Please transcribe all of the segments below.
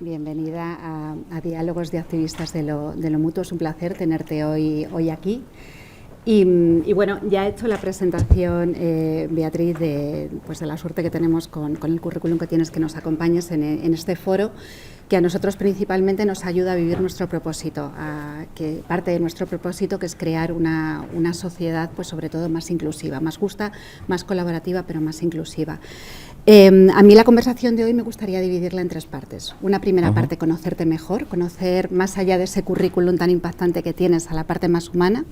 bienvenida a Diálogos de Activistas de lo Mutuo. Es un placer tenerte hoy aquí. Y bueno, ya he hecho la presentación, Beatriz, de la suerte que tenemos con el currículum que tienes, que nos acompañes en este foro, que a nosotros principalmente nos ayuda a vivir nuestro propósito, que parte de nuestro propósito, que es crear una sociedad, pues sobre todo más inclusiva, más justa, más colaborativa, pero más inclusiva. A mí la conversación de hoy me gustaría dividirla en tres partes. Una primera parte, conocerte mejor, conocer más allá de ese currículum tan impactante que tienes, a la parte más humana.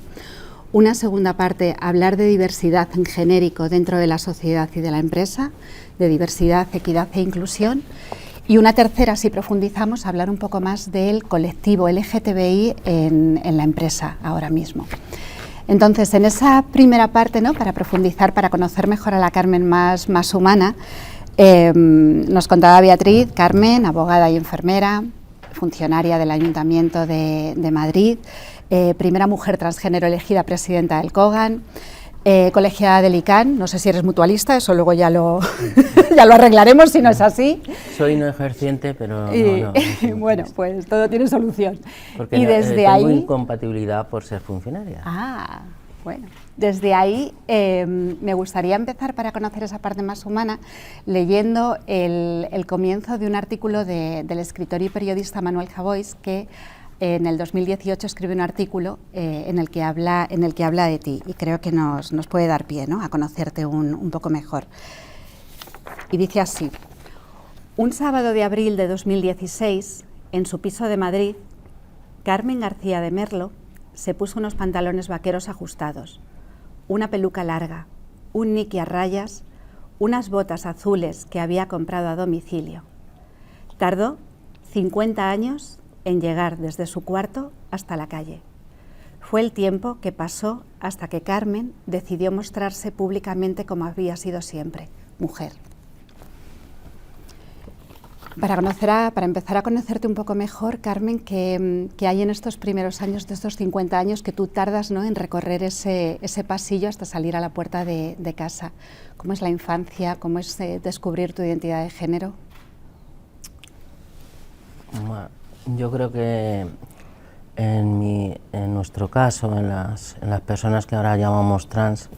Una segunda parte, hablar de diversidad en genérico dentro de la sociedad y de la empresa, de diversidad, equidad e inclusión. Y una tercera, si profundizamos, hablar un poco más del colectivo LGTBI en la empresa ahora mismo. Entonces, en esa primera parte, ¿no?, para profundizar, para conocer mejor a la Carmen más humana, nos contaba Beatriz, Carmen, abogada y enfermera, funcionaria del Ayuntamiento de Madrid, primera mujer transgénero elegida presidenta del COGAN, colegiada del ICANN. No sé si eres mutualista, eso luego ya lo arreglaremos si no es así. Soy no ejerciente, pero no bueno, pues todo tiene solución. Porque y desde tengo ahí incompatibilidad por ser funcionaria. Bueno, desde ahí me gustaría empezar, para conocer esa parte más humana, leyendo el comienzo de un artículo del escritor y periodista Manuel Javois, que en el 2018 escribe un artículo en el que habla de ti, y creo que nos puede dar pie, ¿no?, a conocerte un poco mejor. Y dice así: un sábado de abril de 2016, en su piso de Madrid, Carmen García de Merlo se puso unos pantalones vaqueros ajustados, una peluca larga, un niqui a rayas, unas botas azules que había comprado a domicilio. Tardó 50 años en llegar desde su cuarto hasta la calle. Fue el tiempo que pasó hasta que Carmen decidió mostrarse públicamente como había sido siempre, mujer. Para empezar a conocerte un poco mejor, Carmen, ¿qué hay en estos primeros años, de estos 50 años que tú tardas, ¿no?, en recorrer ese pasillo hasta salir a la puerta de casa? ¿Cómo es la infancia? ¿Cómo es descubrir tu identidad de género? Bueno, yo creo que en nuestro caso, en las personas que ahora llamamos trans,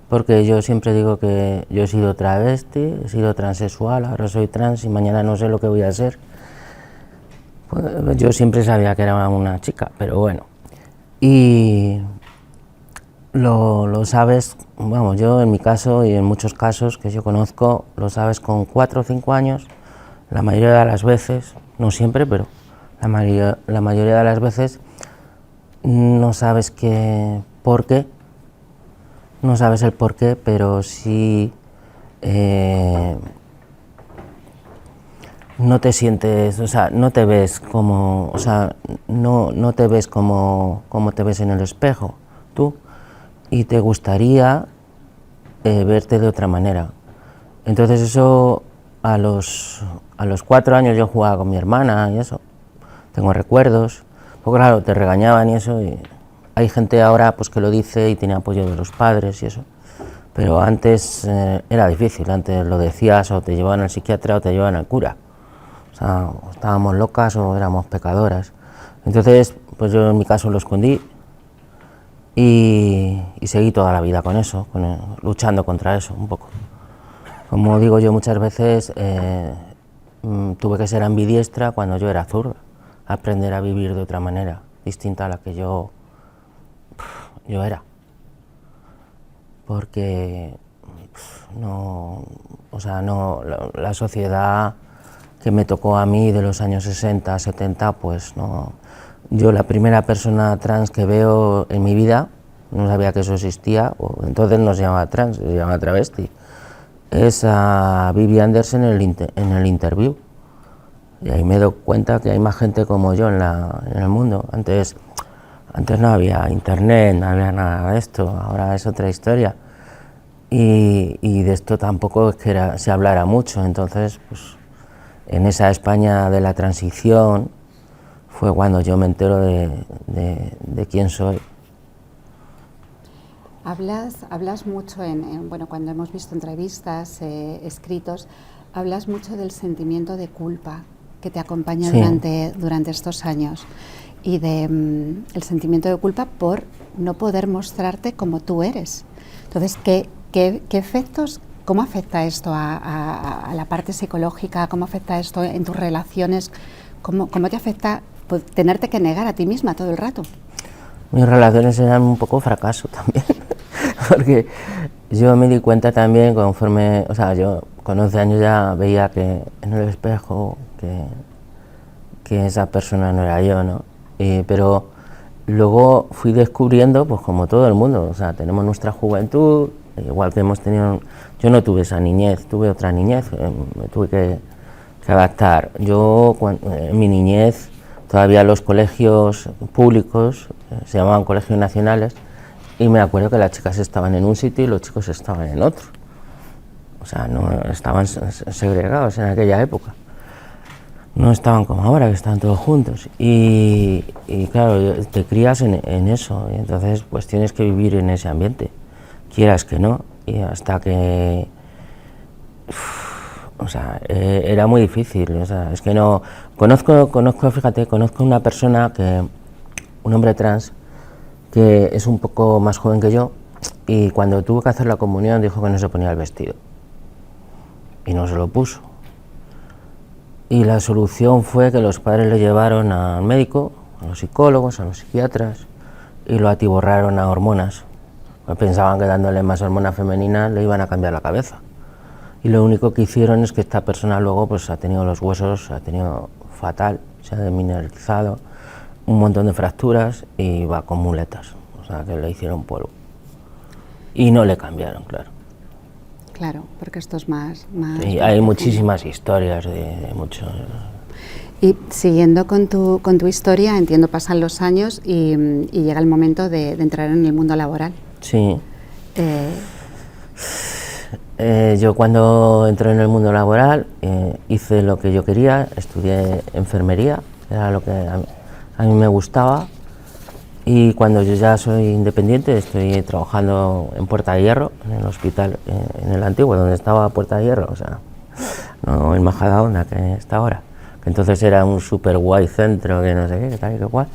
porque yo siempre digo que yo he sido travesti, he sido transexual, ahora soy trans y mañana no sé lo que voy a ser. Pues yo siempre sabía que era una chica, pero bueno. Y lo sabes, vamos, yo en mi caso y en muchos casos que yo conozco, lo sabes con 4 o 5 años, la mayoría de las veces, no siempre, pero la mayoría de las veces no sabes por qué. No sabes el por qué, pero sí no te sientes, o sea, no te ves como, o sea, no te ves como te ves en el espejo, tú, y te gustaría verte de otra manera. Entonces eso, a los 4 años yo jugaba con mi hermana y eso, tengo recuerdos, porque claro, te regañaban y eso, y hay gente ahora pues que lo dice y tiene apoyo de los padres y eso, pero antes era difícil, antes lo decías o te llevaban al psiquiatra o te llevaban al cura, o sea, o estábamos locas o éramos pecadoras. Entonces, pues yo en mi caso lo escondí y seguí toda la vida con eso, luchando contra eso un poco. Como digo yo muchas veces, tuve que ser ambidiestra cuando yo era zurda, aprender a vivir de otra manera, distinta a la que yo era, porque la sociedad que me tocó a mí de los años 60, 70, pues no. Yo la primera persona trans que veo en mi vida, no sabía que eso existía, o entonces no se llamaba trans, se llamaba travesti, es a Vivi Anderson en el Interview, y ahí me doy cuenta que hay más gente como yo en el mundo. Antes no había internet, no había nada de esto, ahora es otra historia. Y de esto tampoco es que se hablara mucho, entonces pues, en esa España de la transición fue cuando yo me entero de quién soy. Hablas mucho, bueno, cuando hemos visto entrevistas, escritos, hablas mucho del sentimiento de culpa que te acompaña Sí. durante estos años y de el sentimiento de culpa por no poder mostrarte como tú eres. Entonces, ¿qué efectos, cómo afecta esto a la parte psicológica? ¿Cómo afecta esto en tus relaciones? ¿Cómo te afecta pues, tenerte que negar a ti misma todo el rato? Mis relaciones eran un poco fracaso también, porque yo me di cuenta también conforme, o sea, yo con 11 años ya veía que en el espejo que esa persona no era yo, ¿no? Pero luego fui descubriendo, pues como todo el mundo, o sea, tenemos nuestra juventud, igual que hemos tenido, yo no tuve esa niñez, tuve otra niñez, me tuve que adaptar. Yo en mi niñez todavía los colegios públicos se llamaban colegios nacionales y me acuerdo que las chicas estaban en un sitio y los chicos estaban en otro. O sea, no estaban segregados en aquella época. No estaban como ahora, que están todos juntos. Y claro, te crías en eso, y entonces pues tienes que vivir en ese ambiente, quieras que no, y hasta que... O sea, era muy difícil, o sea, es que no... Fíjate, conozco una persona un hombre trans, que es un poco más joven que yo, y cuando tuvo que hacer la comunión dijo que no se ponía el vestido. Y no se lo puso. Y la solución fue que los padres le llevaron al médico, a los psicólogos, a los psiquiatras, y lo atiborraron a hormonas. Pues pensaban que dándole más hormonas femeninas le iban a cambiar la cabeza. Y lo único que hicieron es que esta persona luego pues ha tenido los huesos, ha tenido fatal, se ha demineralizado, un montón de fracturas y va con muletas, o sea que le hicieron polvo. Y no le cambiaron, claro. Claro, porque esto es más Sí, hay muchísimas historias de muchos. Y siguiendo con tu historia, entiendo, pasan los años y llega el momento de entrar en el mundo laboral. Sí. Yo cuando entré en el mundo laboral hice lo que yo quería, estudié enfermería, era lo que a mí me gustaba, y cuando yo ya soy independiente estoy trabajando en Puerta de Hierro, en el hospital, en el antiguo, donde estaba Puerta de Hierro, o sea, no en Majadahonda, que está ahora, que entonces era un super guay centro, que no sé qué, que tal y que cual.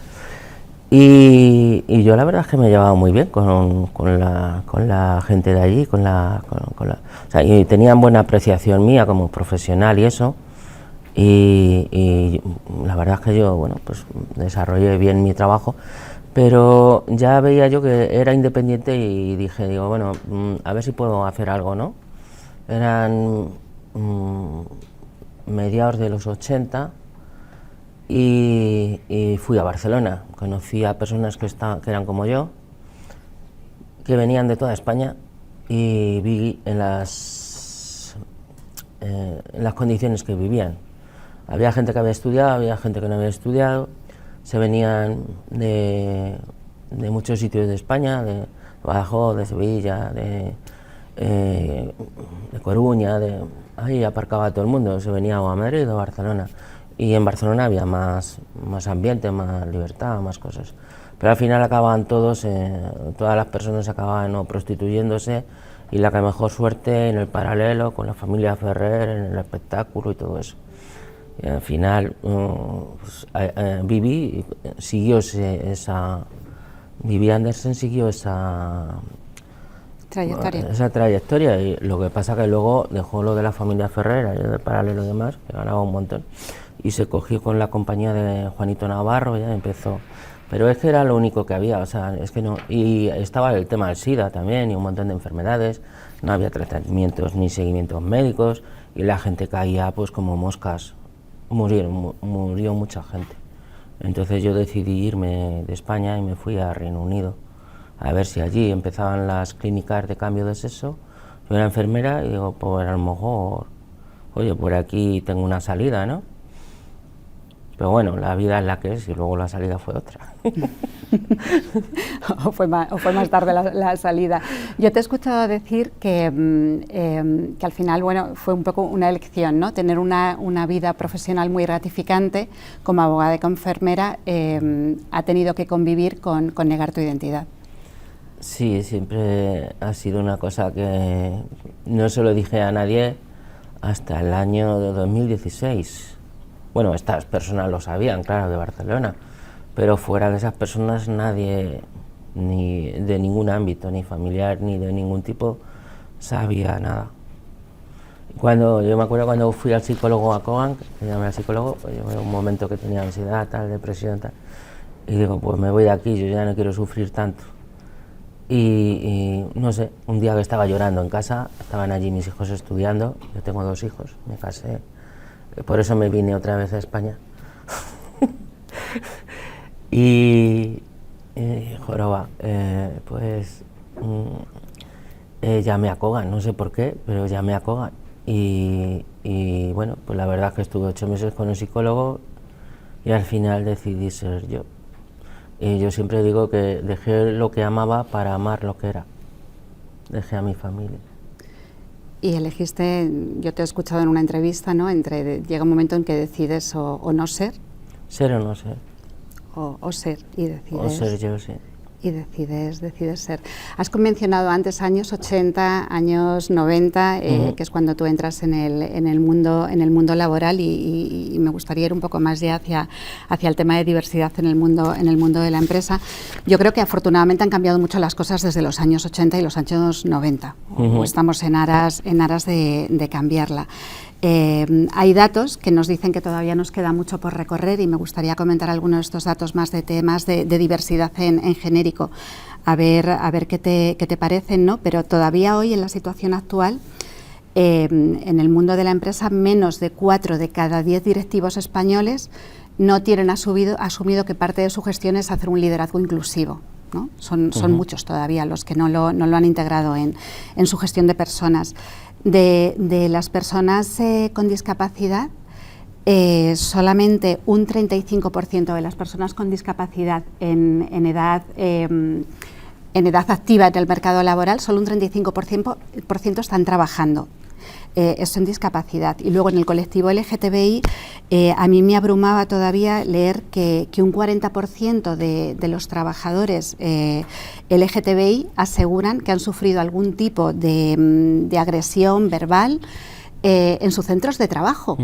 Y yo la verdad es que me llevaba muy bien con la gente de allí, o sea, y tenían buena apreciación mía como profesional y eso, y la verdad es que yo, bueno, pues desarrollé bien mi trabajo, pero ya veía yo que era independiente y digo, bueno, a ver si puedo hacer algo, ¿no? Eran mediados de los 80, y fui a Barcelona, conocí a personas que eran como yo, que venían de toda España, y vi en las condiciones que vivían. Había gente que había estudiado, había gente que no había estudiado, se venían de muchos sitios de España, de Badajoz, de Sevilla, de Coruña, ahí aparcaba todo el mundo, se venía o a Madrid o a Barcelona. Y en Barcelona había más ambiente, más libertad, más cosas. Pero al final acababan todas las personas acababan o prostituyéndose, y la que mejor suerte en el paralelo, con la familia Ferrer, en el espectáculo y todo eso. Y al final Vivi Andersen siguió esa trayectoria, y lo que pasa que luego dejó lo de la familia Ferrer, del paralelo y demás, que ganaba un montón, y se cogió con la compañía de Juanito Navarro, ya empezó, pero es que era lo único que había, o sea, es que no, y estaba el tema del SIDA también, y un montón de enfermedades, no había tratamientos ni seguimientos médicos, y la gente caía pues como moscas, murió mucha gente. Entonces yo decidí irme de España y me fui a Reino Unido, a ver si allí empezaban las clínicas de cambio de sexo. Yo era enfermera y digo, pues a lo mejor, oye, por aquí tengo una salida, ¿no? Pero bueno, la vida es la que es y luego la salida fue otra. o fue más tarde la salida. Yo te he escuchado decir que al final, bueno, fue un poco una elección, ¿no? Tener una vida profesional muy gratificante como abogada y como enfermera ha tenido que convivir con negar tu identidad. Sí, siempre ha sido una cosa que no se lo dije a nadie hasta el año 2016. Bueno, estas personas lo sabían, claro, de Barcelona, pero fuera de esas personas nadie, ni de ningún ámbito, ni familiar, ni de ningún tipo, sabía nada. Yo me acuerdo cuando fui al psicólogo a Kogan, que llamé al psicólogo, pues yo en un momento que tenía ansiedad, tal, depresión, tal, y digo, pues me voy de aquí, yo ya no quiero sufrir tanto. Y no sé, un día que estaba llorando en casa, estaban allí mis hijos estudiando, yo tengo 2 hijos, me casé, por eso me vine otra vez a España. y joroba, pues llamé a Kogan, no sé por qué, pero llamé a Kogan. Y bueno, pues la verdad es que estuve 8 meses con el psicólogo y al final decidí ser yo. Y yo siempre digo que dejé lo que amaba para amar lo que era. Dejé a mi familia. Y elegiste, yo te he escuchado en una entrevista, ¿no? Llega un momento en que decides o no ser. Ser o no ser. O ser y decides. O ser yo, sí. Y decides ser. Has mencionado antes años 80, años 90, que es cuando tú entras en el mundo laboral y me gustaría ir un poco más ya hacia el tema de diversidad en el mundo de la empresa. Yo creo que afortunadamente han cambiado mucho las cosas desde los años 80 y los años 90, o estamos en aras de cambiarla. Hay datos que nos dicen que todavía nos queda mucho por recorrer y me gustaría comentar algunos de estos datos más de temas de diversidad en genérico, a ver qué te parecen, ¿no? Pero todavía hoy en la situación actual, en el mundo de la empresa, menos de 4 de cada 10 directivos españoles no tienen asumido que parte de su gestión es hacer un liderazgo inclusivo, ¿no? Son muchos todavía los que no lo han integrado en su gestión de personas. De las personas con discapacidad, solamente un 35% de las personas con discapacidad en edad activa en el mercado laboral, solo un 35% están trabajando. Eso en discapacidad. Y luego en el colectivo LGTBI, a mí me abrumaba todavía leer que un 40% de los trabajadores LGTBI aseguran que han sufrido algún tipo de agresión verbal en sus centros de trabajo.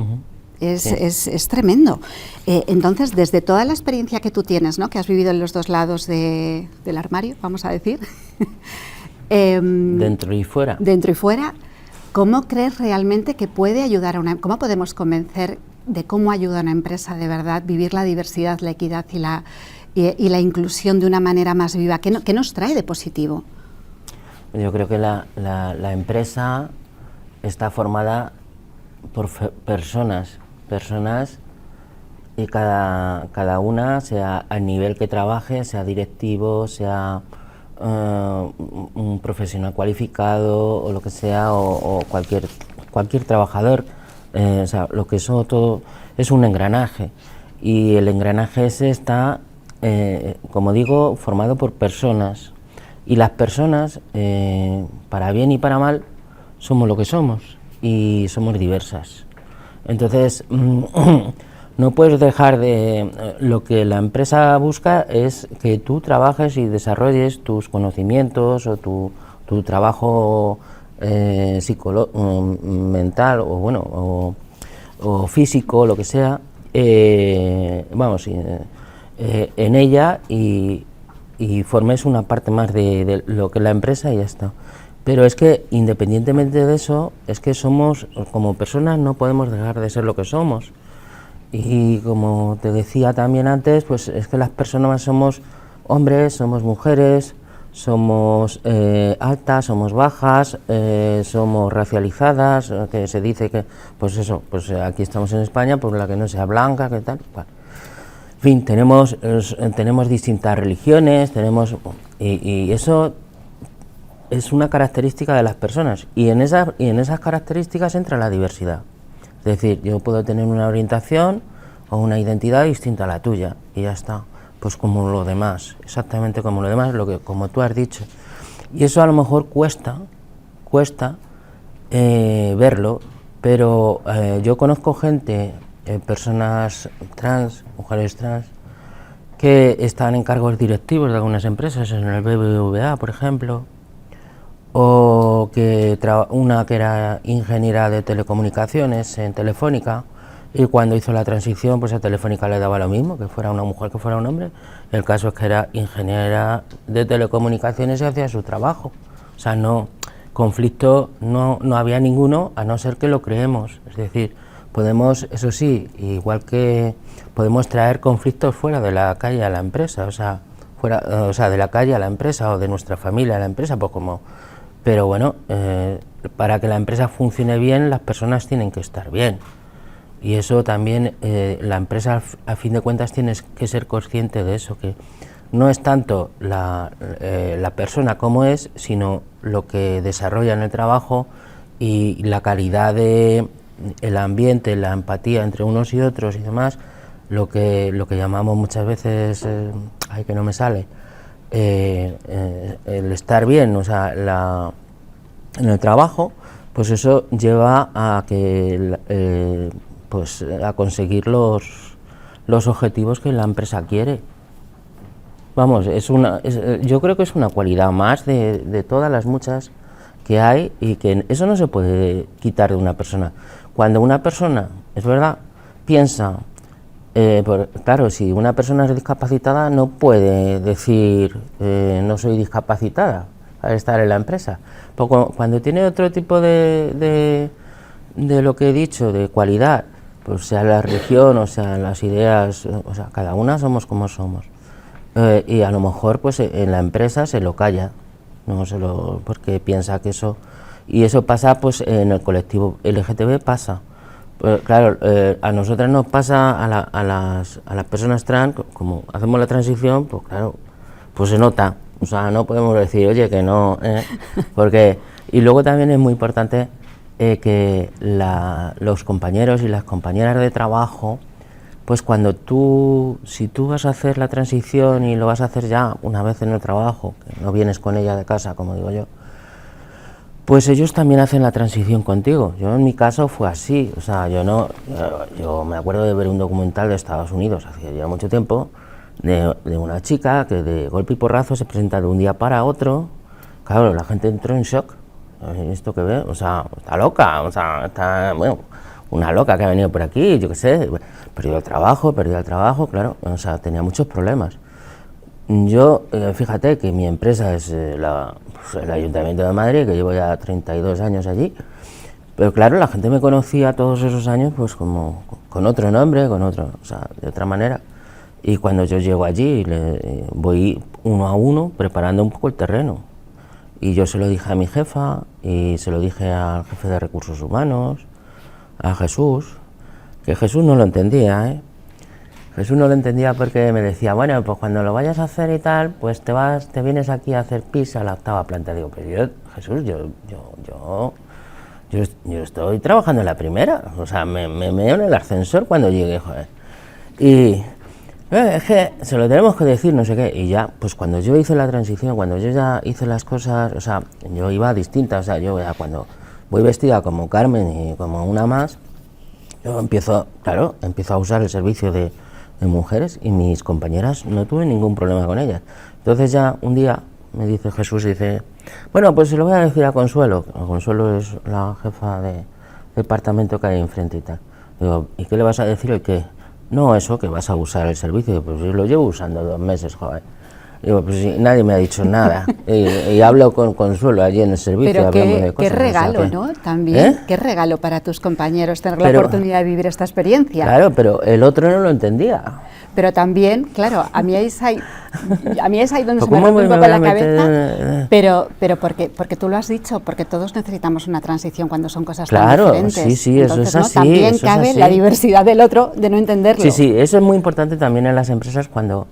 Es tremendo. Entonces, desde toda la experiencia que tú tienes, ¿no?, que has vivido en los dos lados del armario, vamos a decir, dentro y fuera. ¿Cómo crees realmente que puede ayudar cómo podemos convencer de cómo ayuda a una empresa de verdad vivir la diversidad, la equidad y la inclusión de una manera más viva? ¿Qué nos trae de positivo? Yo creo que la empresa está formada por personas y cada una, sea al nivel que trabaje, sea directivo, sea un profesional cualificado o lo que sea, o cualquier trabajador, o sea, lo que eso todo es un engranaje, y el engranaje ese está, como digo, formado por personas, y las personas, para bien y para mal, somos lo que somos y somos diversas. Entonces no puedes dejar lo que la empresa busca es que tú trabajes y desarrolles tus conocimientos o tu trabajo mental o bueno o físico, lo que sea, en ella y formes una parte más de lo que es la empresa y ya está. Pero es que independientemente de eso, es que somos, como personas, no podemos dejar de ser lo que somos. Y como te decía también antes, pues es que las personas somos hombres, somos mujeres, somos altas, somos bajas, somos racializadas, que se dice que, pues eso, pues aquí estamos en España, por la que no sea blanca, que tal, bueno. En fin, tenemos distintas religiones, y eso es una característica de las personas, y en esas características entra la diversidad. Es decir, yo puedo tener una orientación o una identidad distinta a la tuya, y ya está, pues como lo demás, exactamente como lo demás, como tú has dicho. Y eso a lo mejor cuesta verlo, pero yo conozco gente, personas trans, mujeres trans, que están en cargos directivos de algunas empresas, en el BBVA, por ejemplo, o una que era ingeniera de telecomunicaciones en Telefónica, y cuando hizo la transición, pues a Telefónica le daba lo mismo, que fuera una mujer, que fuera un hombre. El caso es que era ingeniera de telecomunicaciones y hacía su trabajo. O sea, no, conflicto no había ninguno, a no ser que lo creemos. Es decir, podemos, eso sí, igual que podemos traer conflictos fuera de la calle a la empresa, o sea, de la calle a la empresa o de nuestra familia a la empresa, pues como... Pero bueno, para que la empresa funcione bien, las personas tienen que estar bien. Y eso también, la empresa a fin de cuentas tienes que ser consciente de eso, que no es tanto la persona como es, sino lo que desarrolla en el trabajo y la calidad de el ambiente, la empatía entre unos y otros y demás, lo que llamamos muchas veces, ay que no me sale, el estar bien, o sea, en el trabajo, pues eso lleva a que pues a conseguir los objetivos que la empresa quiere. Vamos, yo creo que es una cualidad más de todas las muchas que hay y que eso no se puede quitar de una persona. Cuando una persona, es verdad, piensa, claro, si una persona es discapacitada no puede decir no soy discapacitada al estar en la empresa. Pero cuando tiene otro tipo de lo que he dicho, de cualidad, pues sea la religión, o sea las ideas, o sea, cada una somos como somos. Y a lo mejor pues en la empresa se lo calla, porque piensa que eso, y eso pasa pues en el colectivo LGTB pasa. Pues, claro, a nosotras nos pasa a las personas trans, como hacemos la transición, pues claro, pues se nota, o sea, no podemos decir, oye, que no, porque, y luego también es muy importante que los compañeros y las compañeras de trabajo, pues si tú vas a hacer la transición y lo vas a hacer ya una vez en el trabajo, que no vienes con ella de casa, como digo yo, pues ellos también hacen la transición contigo. Yo en mi caso fue así, o sea, yo me acuerdo de ver un documental de Estados Unidos, hace ya mucho tiempo, de una chica que de golpe y porrazo se presenta de un día para otro. Claro, la gente entró en shock. Esto que ve, o sea, está loca, o sea, está, bueno, una loca que ha venido por aquí, yo qué sé, perdió el trabajo, claro, o sea, tenía muchos problemas. Yo, fíjate que mi empresa es el Ayuntamiento de Madrid, que llevo ya 32 años allí, pero claro, la gente me conocía todos esos años pues como con otro nombre, o sea, de otra manera. Y cuando yo llego allí, voy uno a uno preparando un poco el terreno. Y yo se lo dije a mi jefa, y se lo dije al jefe de recursos humanos, a Jesús, que Jesús no lo entendía, Jesús no lo entendía porque me decía, bueno, pues cuando lo vayas a hacer y tal, pues te vienes aquí a hacer pis a la 8ª planta. Digo, pero yo, Jesús, yo estoy trabajando en la primera, o sea, me meo en el ascensor cuando llegue, joder. Y es que se lo tenemos que decir, no sé qué, y ya, pues cuando yo hice la transición, cuando yo ya hice las cosas, o sea, yo iba distinta, o sea, yo ya cuando voy vestida como Carmen y como una más, yo empiezo a usar el servicio de mujeres y mis compañeras no tuve ningún problema con ellas. Entonces ya un día me dice Jesús, dice, bueno, pues se lo voy a decir a Consuelo. Consuelo es la jefa de departamento que hay enfrente y tal. Digo, ¿y qué le vas a decir hoy? ¿Qué? No, eso, que vas a usar el servicio. Pues yo lo llevo usando 2 meses, joder. Digo, pues sí, nadie me ha dicho nada. Y hablo con Consuelo allí en el servicio. Pero qué regalo, ¿no? También, qué regalo para tus compañeros tener la oportunidad de vivir esta experiencia. Claro, pero el otro no lo entendía. Pero también, claro, a mí es ahí donde se me rompe un poco la cabeza, pero porque tú lo has dicho, porque todos necesitamos una transición cuando son cosas tan diferentes. Claro, sí, entonces, eso es así. También cabe la diversidad del otro de no entenderlo. Sí, eso es muy importante también en las empresas cuando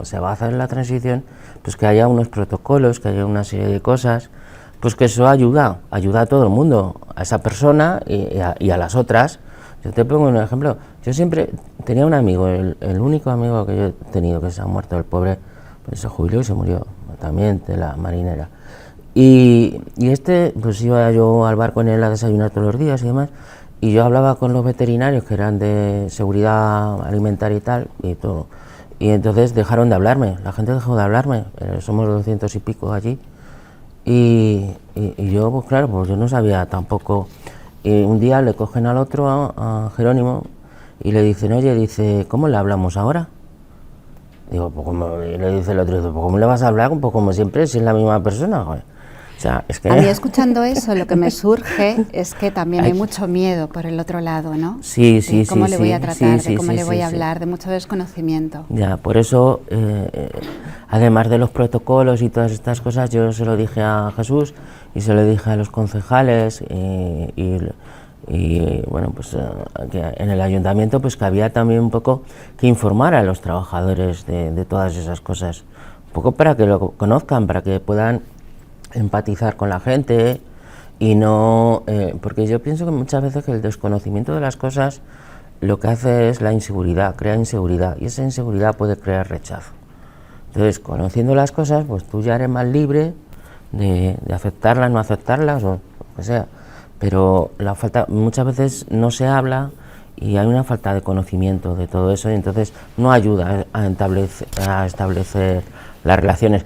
se va a hacer la transición, pues que haya unos protocolos, que haya una serie de cosas, pues que eso ayuda a todo el mundo, a esa persona y a las otras. Yo te pongo un ejemplo, yo siempre tenía un amigo, el único amigo que yo he tenido que se ha muerto, el pobre, pues se jubiló y se murió, también de la marinera. Y pues iba yo al bar con él a desayunar todos los días y demás, y yo hablaba con los veterinarios que eran de seguridad alimentaria y tal, y todo. Y entonces dejaron de hablarme, la gente dejó de hablarme, somos 200 y pico allí, y yo, pues claro, pues yo no sabía tampoco. Y un día le cogen al otro, a Jerónimo, y le dicen, oye, dice, ¿cómo le hablamos ahora? Digo, pues como, y le dice el otro, pues ¿cómo le vas a hablar? Pues como siempre, si es la misma persona, joder. O sea, es que... A mí escuchando eso, lo que me surge es que también hay mucho miedo por el otro lado, ¿no? Sí, sí, de cómo sí, le voy a tratar, sí, de cómo sí, le voy sí, a sí. hablar, de mucho desconocimiento. Ya, por eso, además de los protocolos y todas estas cosas, yo se lo dije a Jesús y se lo dije a los concejales y bueno, pues que en el ayuntamiento pues que había también un poco que informar a los trabajadores de todas esas cosas, un poco para que lo conozcan, para que puedan empatizar con la gente y no, porque yo pienso que muchas veces que el desconocimiento de las cosas lo que hace es la inseguridad, crea inseguridad y esa inseguridad puede crear rechazo. Entonces, conociendo las cosas, pues tú ya eres más libre de aceptarlas, no aceptarlas o lo que sea, pero la falta, muchas veces no se habla y hay una falta de conocimiento de todo eso y entonces no ayuda a establecer las relaciones.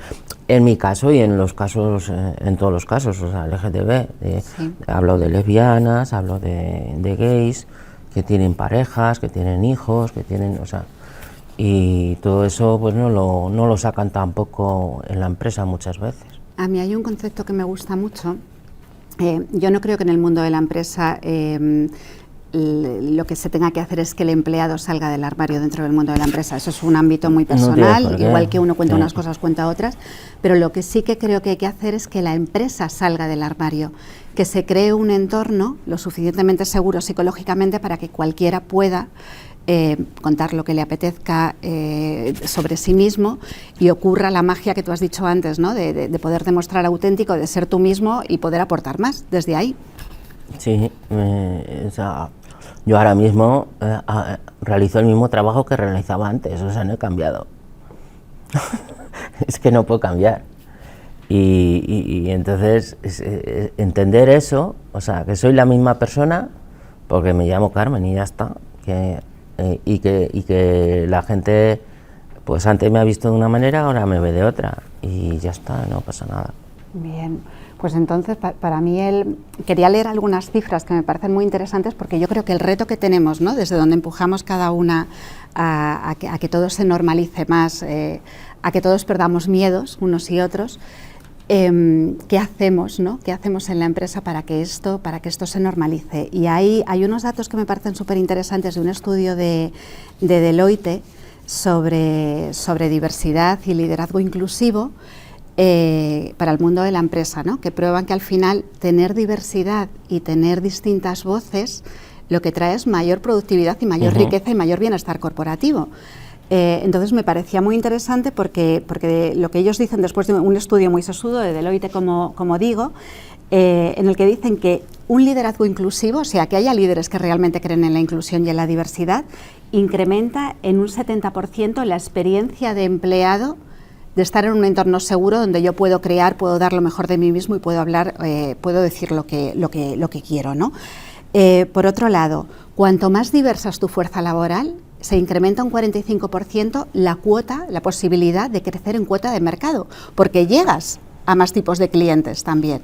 En mi caso y en los casos, en todos los casos, o sea, LGTB, Sí. hablo de lesbianas, hablo de gays, que tienen parejas, que tienen hijos, que tienen, o sea, y todo eso pues no lo sacan tampoco en la empresa muchas veces. A mí hay un concepto que me gusta mucho. Yo no creo que en el mundo de la empresa lo que se tenga que hacer es que el empleado salga del armario dentro del mundo de la empresa. Eso es un ámbito muy personal, igual que uno cuenta unas cosas, cuenta otras, pero lo que sí que creo que hay que hacer es que la empresa salga del armario, que se cree un entorno lo suficientemente seguro psicológicamente para que cualquiera pueda contar lo que le apetezca sobre sí mismo y ocurra la magia que tú has dicho antes, ¿no? de poder demostrar auténtico, de ser tú mismo y poder aportar más desde ahí. Sí, o sea, yo ahora mismo realizo el mismo trabajo que realizaba antes, o sea, no he cambiado. Es que no puedo cambiar. Y entonces entender eso, o sea, que soy la misma persona, porque me llamo Carmen y ya está, y que la gente, pues antes me ha visto de una manera, ahora me ve de otra, y ya está, no pasa nada. Bien, pues entonces para mí quería leer algunas cifras que me parecen muy interesantes porque yo creo que el reto que tenemos, ¿no? Desde donde empujamos cada una a que todo se normalice más, a que todos perdamos miedos unos y otros, ¿qué hacemos, ¿no? ¿Qué hacemos en la empresa para que esto se normalice? Y hay unos datos que me parecen súper interesantes de un estudio de Deloitte sobre diversidad y liderazgo inclusivo, para el mundo de la empresa, ¿no? Que prueban que al final tener diversidad y tener distintas voces lo que trae es mayor productividad y mayor riqueza y mayor bienestar corporativo. Entonces me parecía muy interesante porque lo que ellos dicen después de un estudio muy sesudo de Deloitte, como digo, en el que dicen que un liderazgo inclusivo, o sea, que haya líderes que realmente creen en la inclusión y en la diversidad, incrementa en un 70% la experiencia de empleado de estar en un entorno seguro donde yo puedo crear, puedo dar lo mejor de mí mismo y puedo hablar, puedo decir lo que quiero, ¿no? Por otro lado, cuanto más diversa es tu fuerza laboral, se incrementa un 45% la posibilidad de crecer en cuota de mercado, porque llegas a más tipos de clientes también.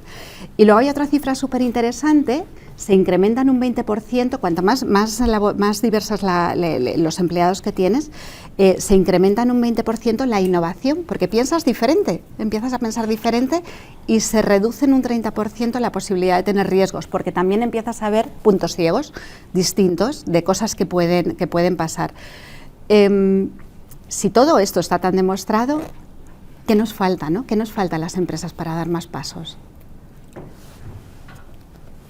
Y luego hay otra cifra súper interesante, se incrementan un 20%, cuanto más diversos los empleados que tienes, se incrementan un 20% la innovación, porque piensas diferente, empiezas a pensar diferente y se reduce en un 30% la posibilidad de tener riesgos, porque también empiezas a ver puntos ciegos distintos de cosas que pueden pasar. Si todo esto está tan demostrado, ¿qué nos falta, ¿no? ¿Qué nos falta a las empresas para dar más pasos?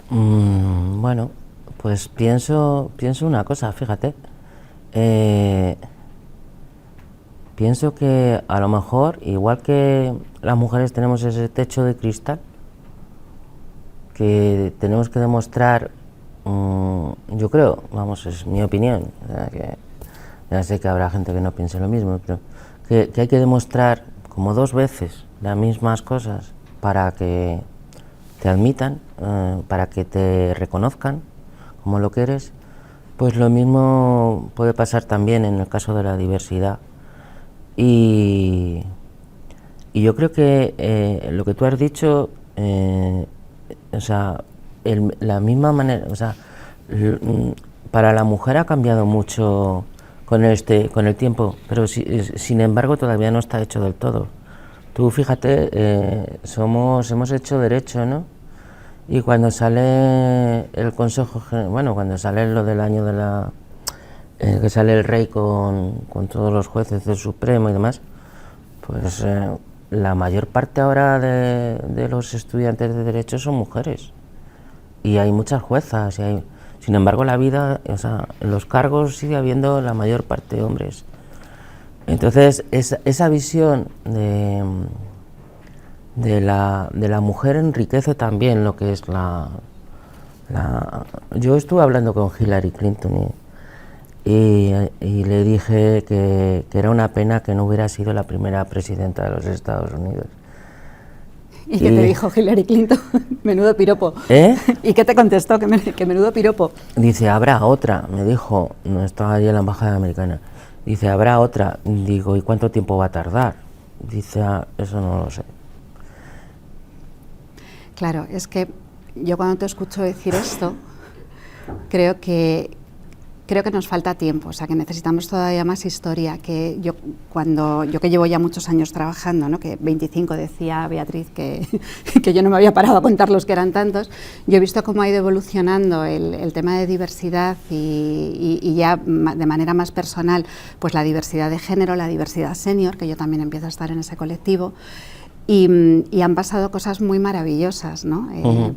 Bueno, pues pienso una cosa, fíjate. Pienso que a lo mejor, igual que las mujeres tenemos ese techo de cristal, que tenemos que demostrar, yo creo, vamos, es mi opinión, que ya sé que habrá gente que no piense lo mismo, pero que hay que demostrar como 2 veces las mismas cosas para que te admitan, para que te reconozcan como lo que eres, pues lo mismo puede pasar también en el caso de la diversidad. Y yo creo que lo que tú has dicho, o sea, la misma manera, o sea, para la mujer ha cambiado mucho con el tiempo, pero sin embargo todavía no está hecho del todo. Tú fíjate, hemos hecho derecho, ¿no? Y cuando sale el Consejo, bueno, cuando sale lo del año que sale el rey con todos los jueces del Supremo y demás, pues la mayor parte ahora de los estudiantes de derecho son mujeres. Y hay muchas juezas, sin embargo la vida, o sea, en los cargos sigue habiendo la mayor parte de hombres. Entonces, esa visión de la mujer enriquece también lo que es Yo estuve hablando con Hillary Clinton y le dije que era una pena que no hubiera sido la primera presidenta de los Estados Unidos. ¿Y qué te dijo Hillary Clinton? Menudo piropo. ¿Y qué te contestó? Que menudo piropo. Dice, habrá otra, me dijo, no estaba allí en la embajada americana. Dice, habrá otra. Digo, ¿y cuánto tiempo va a tardar? Dice, eso no lo sé. Claro, es que yo cuando te escucho decir esto, creo que nos falta tiempo, o sea, que necesitamos todavía más historia. Que yo que llevo ya muchos años trabajando, ¿no? Que 25 decía Beatriz que yo no me había parado a contar los que eran tantos, yo he visto cómo ha ido evolucionando el tema de diversidad y ya de manera más personal, pues la diversidad de género, la diversidad senior, que yo también empiezo a estar en ese colectivo. Y han pasado cosas muy maravillosas, ¿no?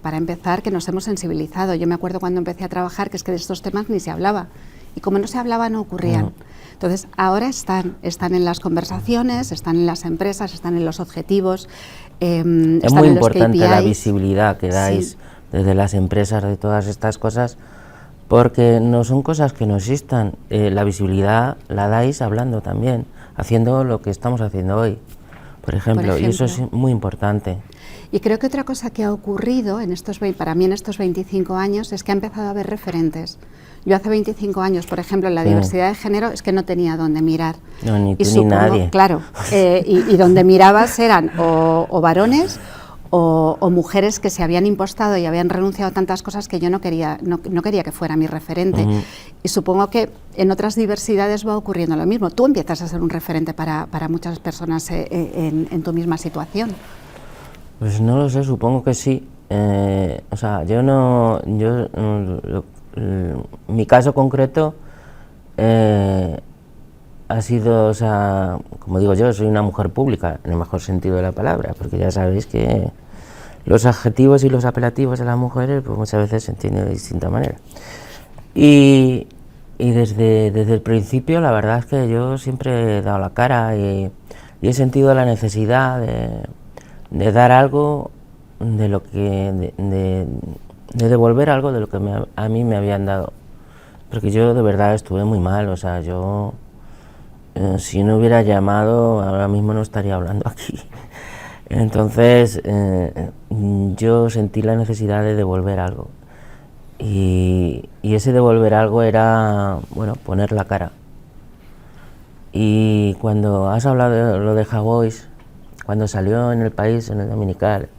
Para empezar, que nos hemos sensibilizado. Yo me acuerdo cuando empecé a trabajar que es que de estos temas ni se hablaba. Y como no se hablaba, no ocurrían. Entonces, ahora están en las conversaciones, están en las empresas, están en los objetivos. Es muy importante la visibilidad que dais desde las empresas de todas estas cosas, porque no son cosas que no existan. La visibilidad la dais hablando también, haciendo lo que estamos haciendo hoy. Por ejemplo, y eso es muy importante. Y creo que otra cosa que ha ocurrido para mí en estos 25 años es que ha empezado a haber referentes. Yo hace 25 años, por ejemplo, en la diversidad de género es que no tenía dónde mirar. No, ni tú ni nadie. Claro, y donde mirabas eran o varones o mujeres que se habían impostado y habían renunciado a tantas cosas que yo no quería que fuera mi referente. Y supongo que en otras diversidades va ocurriendo lo mismo. Tú empiezas a ser un referente para muchas personas en tu misma situación. Pues no lo sé, supongo que sí. O sea, mi caso concreto ha sido, o sea, como digo yo, soy una mujer pública, en el mejor sentido de la palabra, porque ya sabéis que los adjetivos y los apelativos de las mujeres pues muchas veces se entienden de distinta manera. Y desde el principio la verdad es que yo siempre he dado la cara y he sentido la necesidad de dar algo de devolver algo de lo que a mí me habían dado, porque yo de verdad estuve muy mal, o sea, yo si no hubiera llamado ahora mismo no estaría hablando aquí. Entonces yo sentí la necesidad de devolver algo y ese devolver algo era, bueno, poner la cara. Y cuando has hablado de lo de Javois, cuando salió en El País, en el Dominical,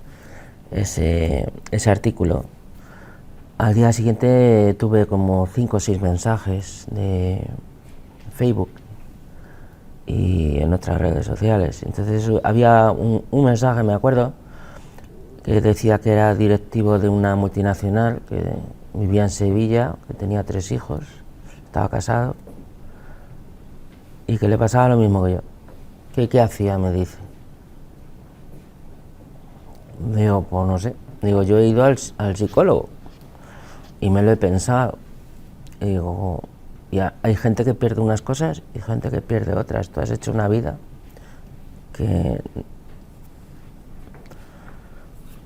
ese artículo, al día siguiente tuve como 5 o 6 mensajes de Facebook y en otras redes sociales. Entonces había un mensaje, me acuerdo, que decía que era directivo de una multinacional, que vivía en Sevilla, que tenía 3 hijos, estaba casado y que le pasaba lo mismo que yo. ¿Qué hacía?, me dice. Digo, pues no sé. Digo, yo he ido al psicólogo y me lo he pensado. Y digo, ya, hay gente que pierde unas cosas y gente que pierde otras. Tú has hecho una vida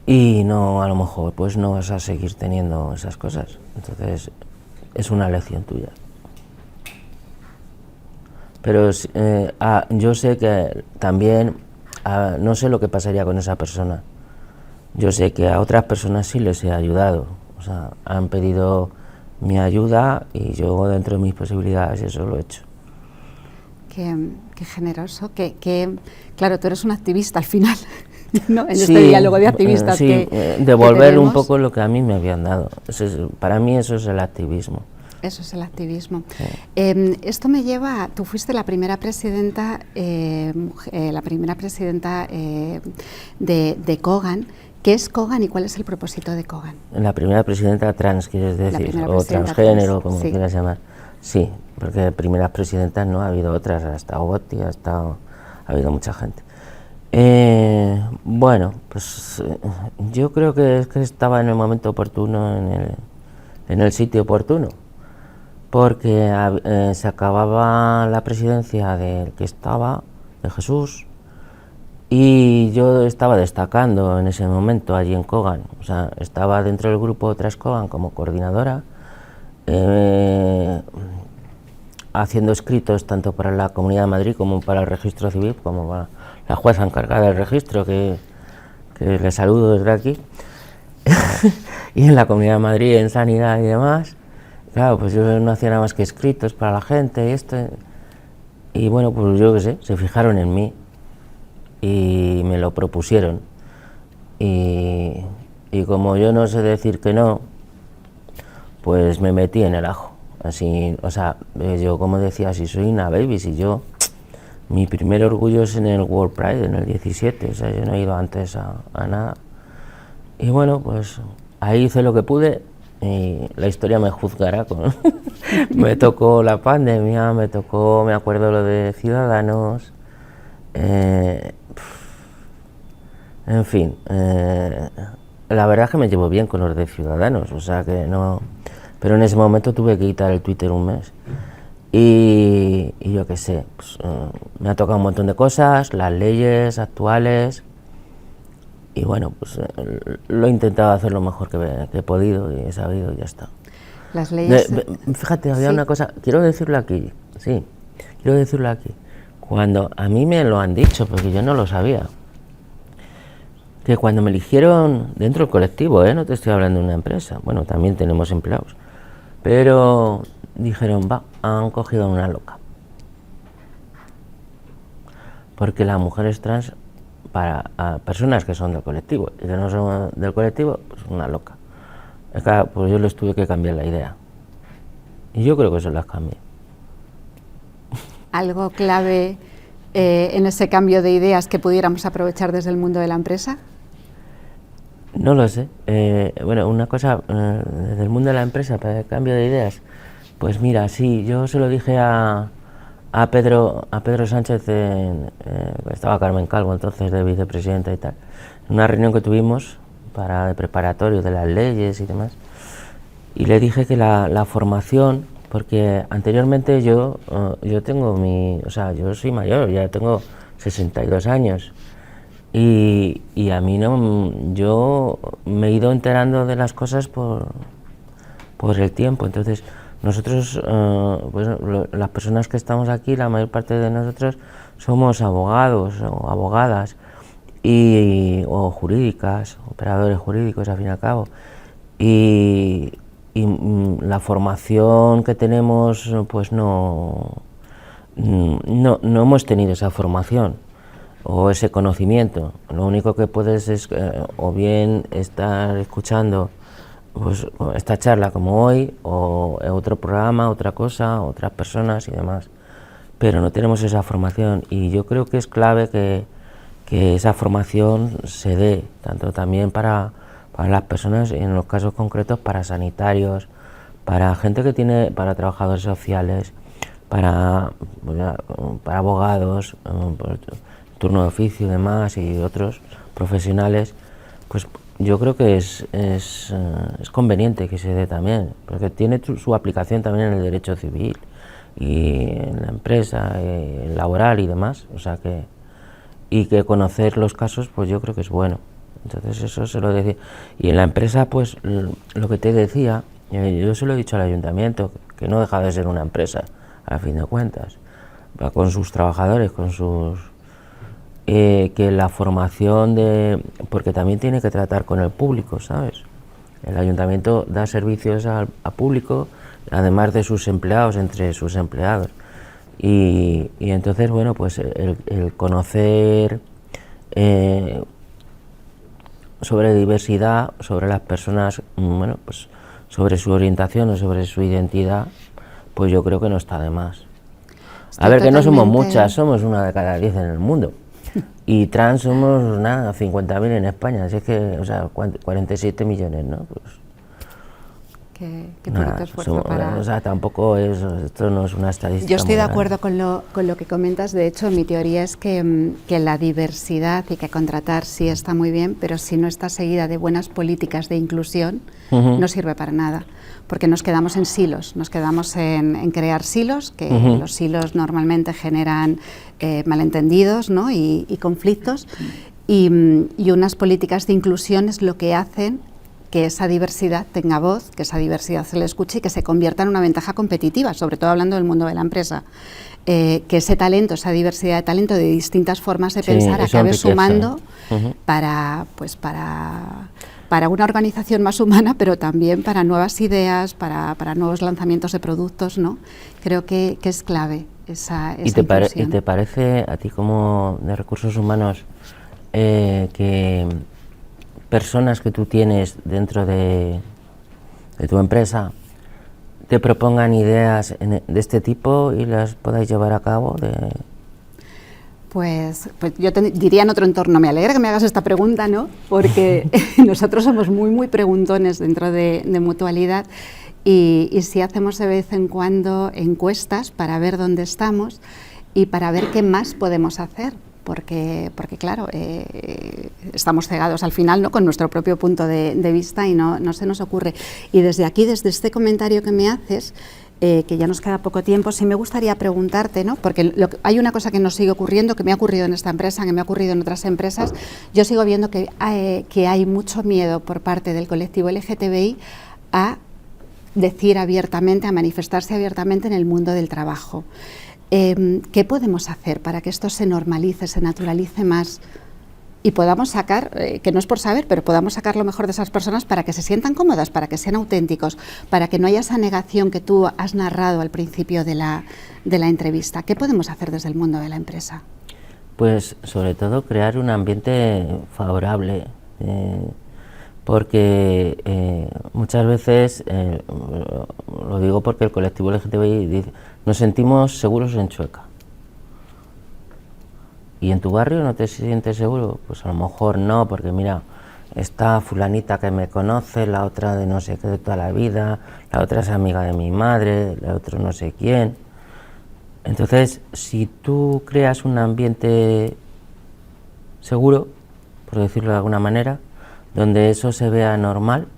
y no, a lo mejor pues no vas a seguir teniendo esas cosas. Entonces es una elección tuya. Pero yo sé que también no sé lo que pasaría con esa persona. Yo sé que a otras personas sí les he ayudado, o sea, han pedido mi ayuda y yo dentro de mis posibilidades eso lo he hecho. Qué generoso, claro, tú eres un activista al final. ¿no? En este diálogo de activistas sí, que devolver tenemos. un poco lo que a mí me habían dado. Para mí eso es el activismo. Eso es el activismo. Sí. Esto me lleva, tú fuiste la primera presidenta, de Kogan. ¿Qué es Kogan y cuál es el propósito de Kogan? La primera presidenta trans, quieres decir, o transgénero, como sí. quieras llamar. Sí, porque primeras presidentas no ha habido otras, ha estado Gotti, ha habido mucha gente. Bueno, pues yo creo que es que estaba en el momento oportuno, en el sitio oportuno, porque se acababa la presidencia del que estaba, de Jesús, y yo estaba destacando en ese momento allí en Kogan, o sea, estaba dentro del grupo Tras Kogan como coordinadora, haciendo escritos tanto para la Comunidad de Madrid como para el Registro Civil, como para la jueza encargada del registro, que le saludo desde aquí, y en la Comunidad de Madrid, en Sanidad y demás. Claro, pues yo no hacía nada más que escritos para la gente y esto, y bueno, pues yo qué sé, se fijaron en mí y me lo propusieron, y como yo no sé decir que no, pues me metí en el ajo. Así, o sea, yo como decía, si soy una baby, si yo, mi primer orgullo es en el World Pride, en el 17, o sea, yo no he ido antes a nada. Y bueno, pues ahí hice lo que pude y la historia me juzgará. Me tocó la pandemia, me acuerdo lo de Ciudadanos, en fin, la verdad es que me llevo bien con los de Ciudadanos, o sea que no, pero en ese momento tuve que quitar el Twitter un mes. Y yo qué sé, pues, me ha tocado un montón de cosas, las leyes actuales, y bueno, pues lo he intentado hacer lo mejor que he podido y he sabido y ya está. Las leyes... Fíjate, había una cosa, quiero decirlo aquí, cuando a mí me lo han dicho, porque yo no lo sabía, que cuando me eligieron dentro del colectivo, no te estoy hablando de una empresa, bueno, también tenemos empleados, pero dijeron, han cogido a una loca. Porque las mujeres trans, para personas que son del colectivo y que no son del colectivo, pues una loca. Claro, pues yo les tuve que cambiar la idea. Y yo creo que eso las cambié. ¿Algo clave en ese cambio de ideas que pudiéramos aprovechar desde el mundo de la empresa? No lo sé. Bueno, una cosa, desde el mundo de la empresa, para el cambio de ideas, pues mira, sí, yo se lo dije a Pedro Sánchez, estaba Carmen Calvo entonces de vicepresidenta y tal, en una reunión que tuvimos de preparatorio de las leyes y demás, y le dije que la formación, porque anteriormente yo tengo yo soy mayor, ya tengo 62 años, y a mí yo me he ido enterando de las cosas por el tiempo. Entonces nosotros, pues, las personas que estamos aquí, la mayor parte de nosotros somos abogados o abogadas o jurídicas, operadores jurídicos al fin y al cabo, y la formación que tenemos, pues no hemos tenido esa formación o ese conocimiento. Lo único que puedes es o bien estar escuchando pues esta charla como hoy, o otro programa, otra cosa, otras personas y demás, pero no tenemos esa formación, y yo creo que es clave que esa formación se dé, tanto también para las personas, en los casos concretos para sanitarios, para gente que tiene, para trabajadores sociales, para abogados, turno de oficio y demás, y otros profesionales. Pues yo creo que es conveniente que se dé también, porque tiene su aplicación también en el derecho civil y en la empresa, laboral y demás, o sea que conocer los casos, pues yo creo que es bueno. Entonces eso se lo decía. Y en la empresa, pues lo que te decía, yo se lo he dicho al ayuntamiento, que no deja de ser una empresa, a fin de cuentas, con sus trabajadores, con sus... que la formación porque también tiene que tratar con el público, ¿sabes? El ayuntamiento da servicios al público, además de sus empleados, entre sus empleados. Y entonces, bueno, pues el conocer sobre diversidad, sobre las personas, bueno, pues sobre su orientación o sobre su identidad, pues yo creo que no está de más. A ver, que no somos muchas, somos 1 de cada 10 en el mundo. Y trans somos, nada, 50.000 en España, así es que, o sea, 47 millones, ¿no? Pues, qué poquito esfuerzo somos, para... O sea, tampoco es, esto no es una estadística. Yo estoy de grande. acuerdo con lo que comentas. De hecho, mi teoría es que la diversidad y que contratar sí está muy bien, pero si no está seguida de buenas políticas de inclusión, no sirve para nada, porque nos quedamos en silos, nos quedamos en crear silos, que los silos normalmente generan malentendidos, ¿no? y conflictos, y unas políticas de inclusión es lo que hacen que esa diversidad tenga voz, que esa diversidad se le escuche y que se convierta en una ventaja competitiva, sobre todo hablando del mundo de la empresa. Que ese talento, esa diversidad de talento de distintas formas de pensar acabe sumando para una organización más humana, pero también para nuevas ideas, para nuevos lanzamientos de productos, ¿no? Creo que es clave esa inclusión. ¿Y te parece a ti como de recursos humanos que personas que tú tienes dentro de tu empresa te propongan ideas de este tipo y las podáis llevar a cabo? Pues yo diría en otro entorno, me alegra que me hagas esta pregunta, ¿no? Porque nosotros somos muy preguntones dentro de Mutualidad y sí hacemos de vez en cuando encuestas para ver dónde estamos y para ver qué más podemos hacer. Porque claro, estamos cegados al final, ¿no? Con nuestro propio punto de vista y no se nos ocurre. Y desde aquí, desde este comentario que me haces, que ya nos queda poco tiempo, sí me gustaría preguntarte, ¿no? Porque hay una cosa que nos sigue ocurriendo, que me ha ocurrido en esta empresa, que me ha ocurrido en otras empresas. Yo sigo viendo que hay mucho miedo por parte del colectivo LGTBI a decir abiertamente, a manifestarse abiertamente en el mundo del trabajo. ¿Qué podemos hacer para que esto se normalice, se naturalice más y podamos sacar, que no es por saber, pero podamos sacar lo mejor de esas personas para que se sientan cómodas, para que sean auténticos, para que no haya esa negación que tú has narrado al principio de la entrevista? ¿Qué podemos hacer desde el mundo de la empresa? Pues sobre todo crear un ambiente favorable, porque muchas veces, lo digo porque el colectivo LGTBI dice, nos sentimos seguros en Chueca. ¿Y en tu barrio no te sientes seguro? Pues a lo mejor no, porque mira, está fulanita que me conoce, la otra de no sé qué de toda la vida, la otra es amiga de mi madre, la otra no sé quién. Entonces, si tú creas un ambiente seguro, por decirlo de alguna manera, donde eso se vea normal,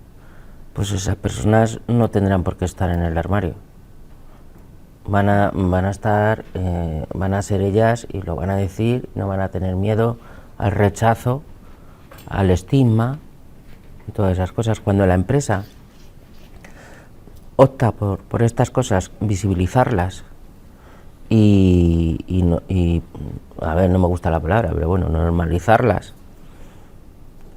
pues esas personas no tendrán por qué estar en el armario. Van a estar, van a ser ellas y lo van a decir, no van a tener miedo al rechazo, al estigma y todas esas cosas. Cuando la empresa opta por estas cosas, visibilizarlas y a ver, no me gusta la palabra, pero bueno, normalizarlas.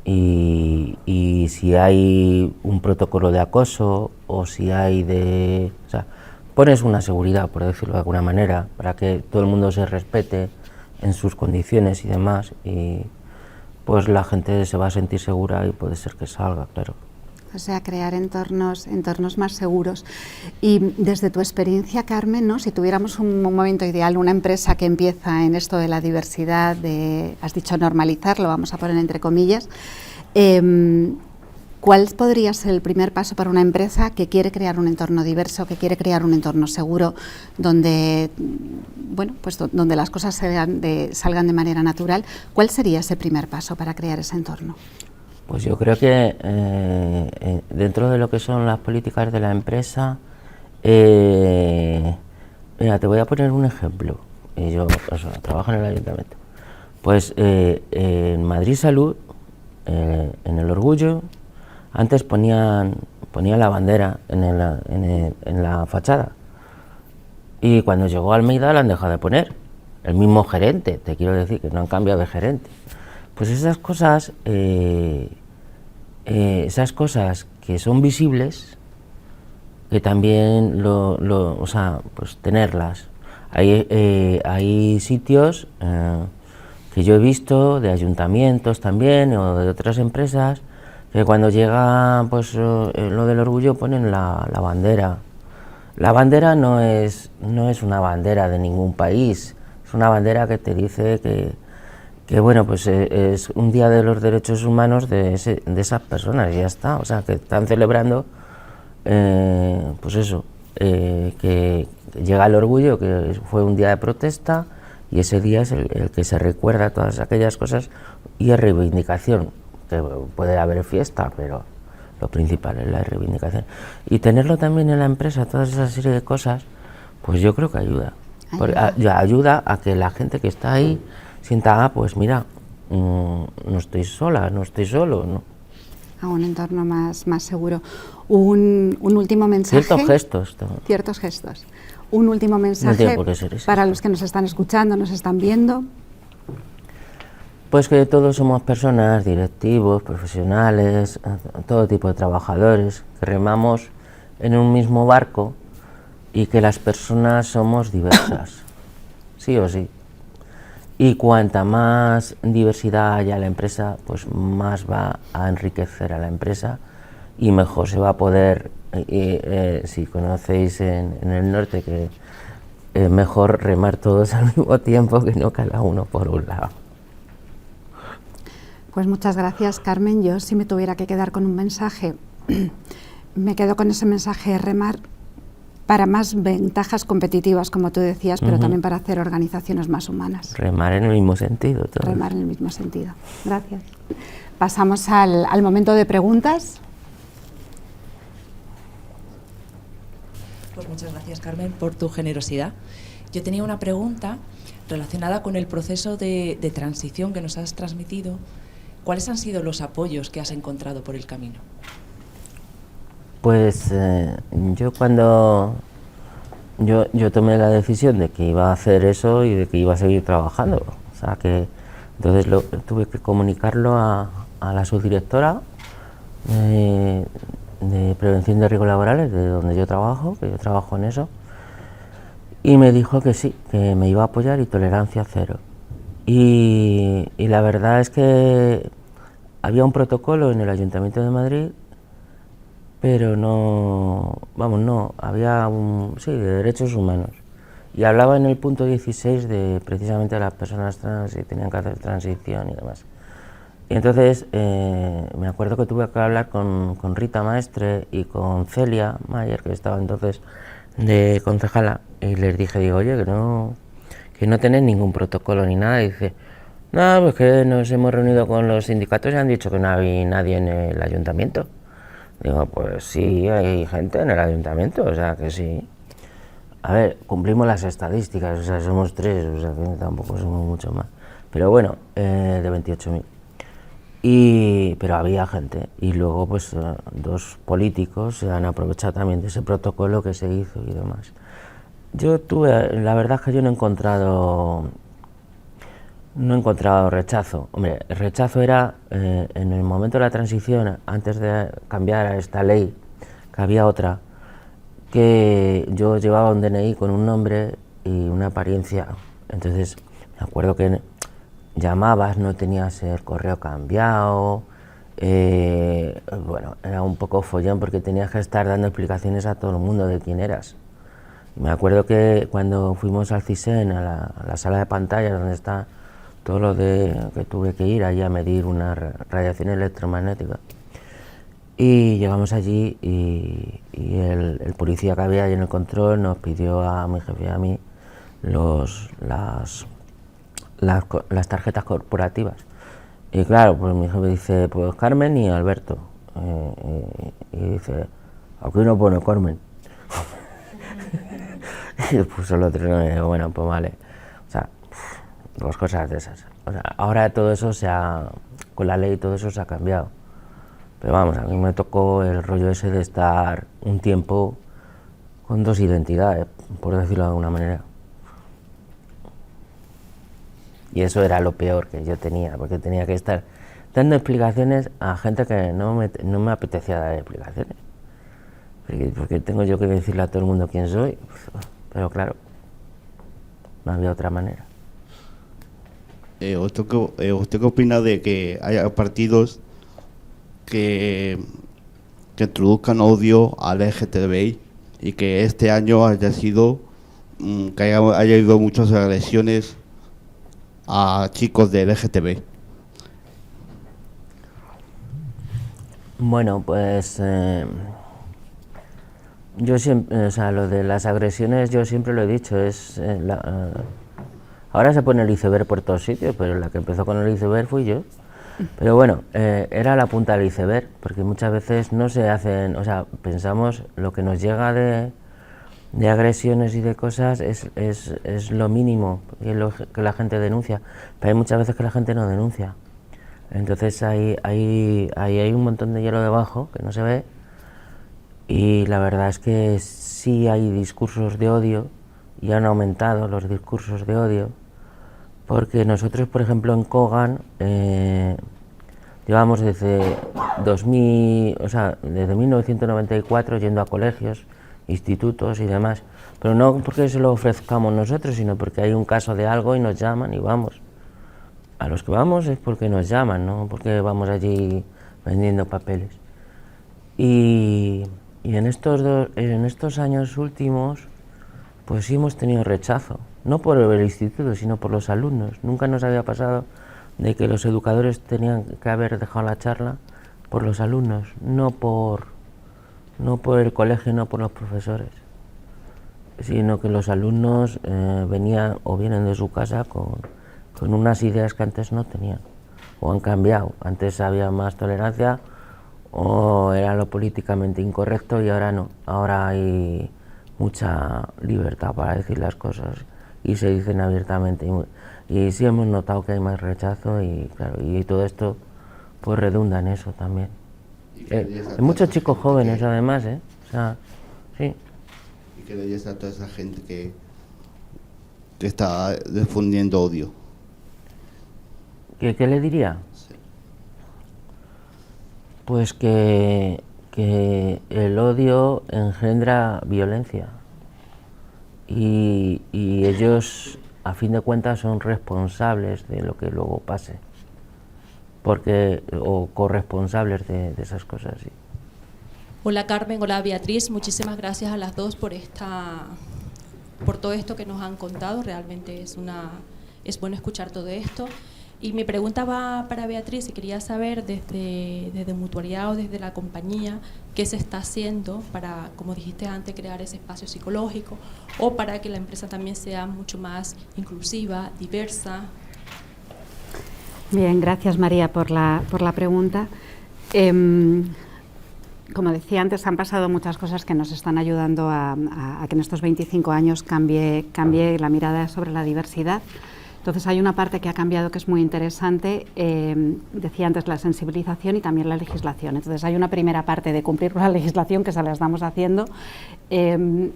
Y si hay un protocolo de acoso o si hay o sea, pones una seguridad, por decirlo de alguna manera, para que todo el mundo se respete en sus condiciones y demás, y pues la gente se va a sentir segura y puede ser que salga, claro. O sea, crear entornos más seguros. Y desde tu experiencia, Carmen, ¿no? Si tuviéramos un momento ideal, una empresa que empieza en esto de la diversidad, has dicho normalizar, lo vamos a poner entre comillas, ¿cuál podría ser el primer paso para una empresa que quiere crear un entorno diverso, que quiere crear un entorno seguro, donde, bueno, pues donde las cosas salgan de manera natural? ¿Cuál sería ese primer paso para crear ese entorno? Pues yo creo que dentro de lo que son las políticas de la empresa, mira, te voy a poner un ejemplo. Yo trabajo en el ayuntamiento. Pues en Madrid Salud, en el Orgullo, antes ponía la bandera en la fachada. Y cuando llegó Almeida la han dejado de poner. El mismo gerente, te quiero decir, que no han cambiado de gerente. Pues esas cosas que son visibles, que también o sea, pues tenerlas. Hay sitios que yo he visto de ayuntamientos también o de otras empresas, que cuando llega pues lo del orgullo ponen la bandera. La bandera no es una bandera de ningún país, es una bandera que te dice que bueno, pues es un día de los derechos humanos de esas personas y ya está. O sea, que están celebrando, pues eso, que llega el orgullo, que fue un día de protesta y ese día es el que se recuerda todas aquellas cosas y es reivindicación, que puede haber fiesta, pero lo principal es la reivindicación. Y tenerlo también en la empresa, toda esa serie de cosas, pues yo creo que ayuda. Ayuda a que la gente que está ahí sienta, pues mira, no estoy sola, no estoy solo, ¿no? A un entorno más seguro. Un último mensaje. Ciertos gestos. Ciertos gestos. Un último mensaje para los que nos están escuchando, nos están viendo. Pues que todos somos personas, directivos, profesionales, todo tipo de trabajadores, que remamos en un mismo barco y que las personas somos diversas, sí o sí. Y cuanta más diversidad haya en la empresa, pues más va a enriquecer a la empresa y mejor se va a poder, si conocéis en el norte, que es mejor remar todos al mismo tiempo que no cada uno por un lado. Pues muchas gracias, Carmen. Yo, si me tuviera que quedar con un mensaje, me quedo con ese mensaje de remar para más ventajas competitivas, como tú decías, pero también para hacer organizaciones más humanas. Remar en el mismo sentido. Remar en el mismo sentido. Gracias. Pasamos al momento de preguntas. Pues muchas gracias, Carmen, por tu generosidad. Yo tenía una pregunta relacionada con el proceso de transición que nos has transmitido. ¿Cuáles han sido los apoyos que has encontrado por el camino? Pues yo cuando yo tomé la decisión de que iba a hacer eso y de que iba a seguir trabajando, o sea que entonces tuve que comunicarlo a la subdirectora de prevención de riesgos laborales, de donde yo trabajo, que yo trabajo en eso, y me dijo que sí, que me iba a apoyar y tolerancia cero. Y la verdad es que había un protocolo en el Ayuntamiento de Madrid, pero había de derechos humanos. Y hablaba en el punto 16 de precisamente las personas trans y tenían que hacer transición y demás. Y entonces me acuerdo que tuve que hablar con Rita Maestre y con Celia Mayer, que estaba entonces de concejala, y les dije, oye, que no tenéis ningún protocolo ni nada. Y dice, no, pues que nos hemos reunido con los sindicatos y han dicho que no hay nadie en el ayuntamiento. Digo, pues sí, hay gente en el ayuntamiento, o sea que sí. A ver, cumplimos las estadísticas, o sea, somos 3, o sea que tampoco somos mucho más. Pero bueno, de 28.000. Pero había gente, y luego pues 2 políticos se han aprovechado también de ese protocolo que se hizo y demás. La verdad es que yo no he encontrado rechazo. Hombre, el rechazo era en el momento de la transición, antes de cambiar a esta ley, que había otra, que yo llevaba un DNI con un nombre y una apariencia. Entonces, me acuerdo que llamabas, no tenías el correo cambiado, bueno, era un poco follón porque tenías que estar dando explicaciones a todo el mundo de quién eras. Me acuerdo que cuando fuimos al CISEN, a la sala de pantallas donde está todo lo que tuve que ir allí a medir una radiación electromagnética, y llegamos allí y el policía que había ahí en el control nos pidió a mi jefe y a mí las tarjetas corporativas. Y claro, pues mi jefe dice, pues Carmen y Alberto. Y dice, aquí no pone Carmen. Y puso el otro, y digo, bueno, pues vale. O sea, 2 cosas de esas. O sea, ahora todo eso con la ley todo eso se ha cambiado. Pero vamos, a mí me tocó el rollo ese de estar un tiempo con 2 identidades, por decirlo de alguna manera. Y eso era lo peor que yo tenía, porque tenía que estar dando explicaciones a gente que no me apetecía dar explicaciones. Porque tengo yo que decirle a todo el mundo quién soy, pero claro, no había otra manera. ¿Usted qué opina de que haya partidos que introduzcan odio al LGTBI y que este año haya sido que haya habido muchas agresiones a chicos de LGTBI? Bueno, pues yo siempre, o sea, lo de las agresiones yo siempre lo he dicho, ahora se pone el iceberg por todos sitios, pero la que empezó con el iceberg fui yo. Pero bueno, era la punta del iceberg, porque muchas veces no se hacen, o sea, pensamos lo que nos llega de agresiones y de cosas es lo mínimo que la gente denuncia, pero hay muchas veces que la gente no denuncia. Entonces hay un montón de hielo debajo que no se ve, y la verdad es que sí hay discursos de odio y han aumentado los discursos de odio, porque nosotros, por ejemplo, en Kogan llevamos desde 1994 yendo a colegios, institutos y demás, pero no porque se lo ofrezcamos nosotros, sino porque hay un caso de algo y nos llaman y vamos. A los que vamos es porque nos llaman, no porque vamos allí vendiendo papeles. Y en estos años últimos, pues sí hemos tenido rechazo, no por el instituto, sino por los alumnos. Nunca nos había pasado de que los educadores tenían que haber dejado la charla por los alumnos, no por el colegio, no por los profesores, sino que los alumnos vienen de su casa con unas ideas que antes no tenían, o han cambiado. Antes había más tolerancia, o era lo políticamente incorrecto, y ahora no. Ahora hay mucha libertad para decir las cosas y se dicen abiertamente. Y sí hemos notado que hay más rechazo, y claro, y todo esto pues redunda en eso también. Hay muchos chicos jóvenes además, o sea, sí. ¿Y qué le dices a toda esa gente que está difundiendo odio? ¿Qué le diría? Sí. Pues que el odio engendra violencia, y ellos, a fin de cuentas, son responsables de lo que luego pase, o corresponsables de esas cosas, sí. Hola Carmen, hola Beatriz, muchísimas gracias a las dos por todo esto que nos han contado. Realmente es bueno escuchar todo esto. Y mi pregunta va para Beatriz, y quería saber desde Mutualidad o desde la compañía qué se está haciendo para, como dijiste antes, crear ese espacio psicológico, o para que la empresa también sea mucho más inclusiva, diversa. Bien, gracias María por la pregunta. Como decía antes, han pasado muchas cosas que nos están ayudando a que en estos 25 años cambie la mirada sobre la diversidad. Entonces hay una parte que ha cambiado que es muy interesante, decía antes, la sensibilización y también la legislación. Entonces hay una primera parte de cumplir con la legislación, que se la estamos haciendo de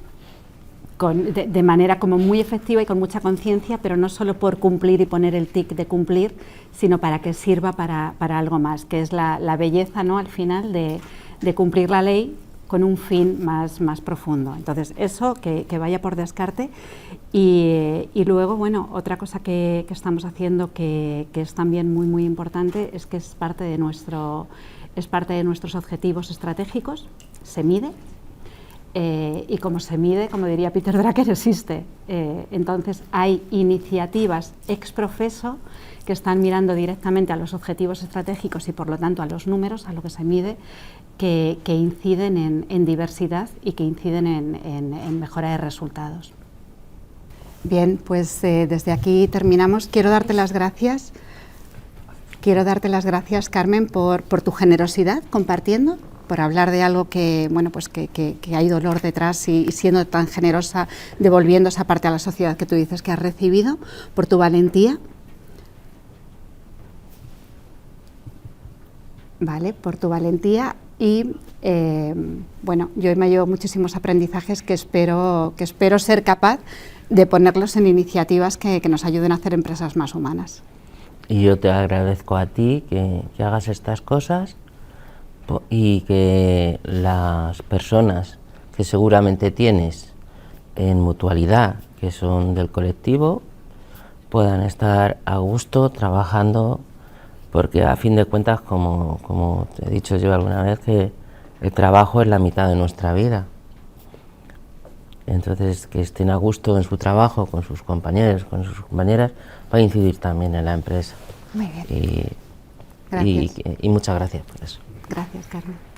manera como muy efectiva y con mucha conciencia, pero no solo por cumplir y poner el tic de cumplir, sino para que sirva para algo más, que es la belleza, ¿no?, al final de cumplir la ley con un fin más profundo. Entonces, eso que vaya por descarte. Y luego, bueno, otra cosa que estamos haciendo que es también muy importante es que es parte de nuestros objetivos estratégicos. Se mide, y como se mide, como diría Peter Drucker, existe. Entonces, hay iniciativas ex profeso que están mirando directamente a los objetivos estratégicos y, por lo tanto, a los números, a lo que se mide, que inciden en diversidad y que inciden en mejora de resultados. Bien, pues desde aquí terminamos. Quiero darte las gracias, Carmen, por tu generosidad compartiendo, por hablar de algo que, bueno, pues que hay dolor detrás, y siendo tan generosa, devolviendo esa parte a la sociedad que tú dices que has recibido, por tu valentía. Vale, por tu valentía. Y bueno, yo me llevo muchísimos aprendizajes que espero ser capaz de ponerlos en iniciativas que nos ayuden a hacer empresas más humanas. Y yo te agradezco a ti que hagas estas cosas, y que las personas que seguramente tienes en Mutualidad, que son del colectivo, puedan estar a gusto trabajando, porque a fin de cuentas, como te he dicho yo alguna vez, que el trabajo es la mitad de nuestra vida. Entonces, que estén a gusto en su trabajo, con sus compañeros, con sus compañeras, va a incidir también en la empresa. Muy bien. Y muchas gracias por eso. Gracias, Carmen.